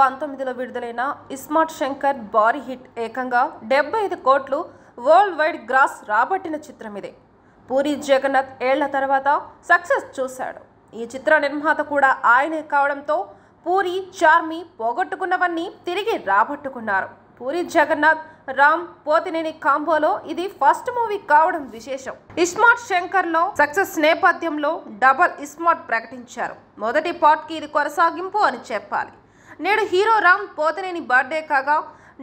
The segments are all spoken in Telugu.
2019లో విడుదలైన ఇస్మార్ట్ శంకర్ భారీ హిట్ ఏకంగా 75 కోట్లు వరల్డ్ వైడ్ గ్రాస్ రాబట్టిన చిత్రం ఇదే. పూరి జగన్నాథ్ ఏళ్ల తర్వాత సక్సెస్ చూశాడు. ఈ చిత్ర నిర్మాత కూడా ఆయనే కావడంతో పూరి చార్మి పోగొట్టుకున్నవన్నీ తిరిగి రాబట్టుకున్నారు. పూరి జగన్నాథ్ రామ్ పోతినేని కాంబోలో ఇది ఫస్ట్ మూవీ కావడం విశేషం. ఇస్మార్ట్ శంకర్ లో సక్సెస్ నేపథ్యంలో డబల్ ఇస్మార్ట్ ప్రకటించారు. మొదటి పార్ట్ కి ఇది కొనసాగింపు అని చెప్పాలి. నేడు హీరో రామ్ పోతినేని బర్త్డే కాగా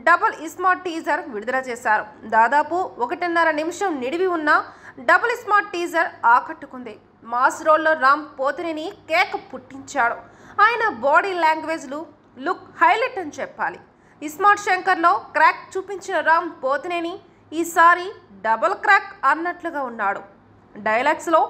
డబల్ ఇస్మార్ట్ టీజర్ విడుదల చేశారు. దాదాపు 1.5 నిమిషం నిడివి ఉన్న డబుల్ ఇస్మార్ట్ టీజర్ ఆకట్టుకుంది. మాస్ రోల్లో రామ్ పోతినేని కేక్ పుట్టించాడు. ఆయన బాడీ లాంగ్వేజ్లు లుక్ హైలైట్ అని చెప్పాలి. ఇస్మార్ట్ శంకర్లో క్రాక్ చూపించిన రామ్ పోతినేని ఈసారి డబుల్ క్రాక్ అన్నట్లుగా ఉన్నాడు. డైలాగ్స్లో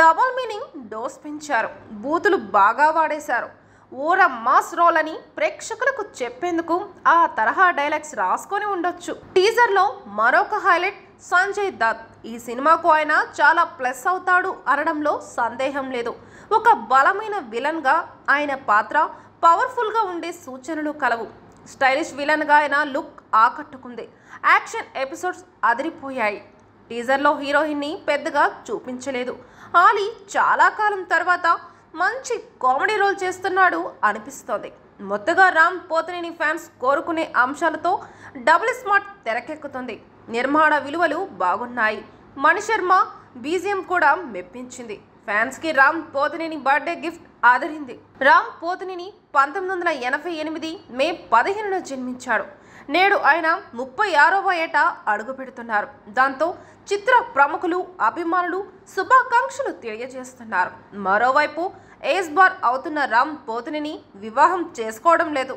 డబుల్ మీనింగ్ డోస్ పెంచారు. బూతులు బాగా వాడేశారు. ఊర మాస్ రోల్ అని ప్రేక్షకులకు చెప్పేందుకు ఆ తరహా డైలాగ్స్ రాసుకొని ఉండొచ్చు. టీజర్లో మరొక హైలైట్ సంజయ్ దత్. ఈ సినిమాకు ఆయన చాలా ప్లస్ అవుతాడు అనడంలో సందేహం లేదు. ఒక బలమైన విలన్గా ఆయన పాత్ర పవర్ఫుల్గా ఉండే సూచనలు కలవు. స్టైలిష్ విలన్గా ఆయన లుక్ ఆకట్టుకుంది. యాక్షన్ ఎపిసోడ్స్ అదిరిపోయాయి. టీజర్లో హీరోయిన్ని పెద్దగా చూపించలేదు. ఆలీ చాలా కాలం తర్వాత మంచి కామెడీ రోల్ చేస్తున్నాడు అనిపిస్తోంది. మొత్తగా రామ్ పోతినేని ఫ్యాన్స్ కోరుకునే అంశాలతో డబుల్ స్మార్ట్ తెరకెక్కుతుంది. నిర్మాణ విలువలు బాగున్నాయి. మణిశర్మ బీజిఎం కూడా మెప్పించింది. ఫ్యాన్స్కి రామ్ పోతినేని బర్త్డే గిఫ్ట్ ఆదరింది. రామ్ పోతినేని 1988 మే 15న జన్మించాడు. నేడు ఆయన 36వ ఏట అడుగు పెడుతున్నారు. దాంతో చిత్ర ప్రముఖులు అభిమానులు శుభాకాంక్షలు తెలియజేస్తున్నారు. మరోవైపు ఏజ్ బార్ అవుతున్న రామ్ పోతినేని వివాహం చేసుకోవడం లేదు.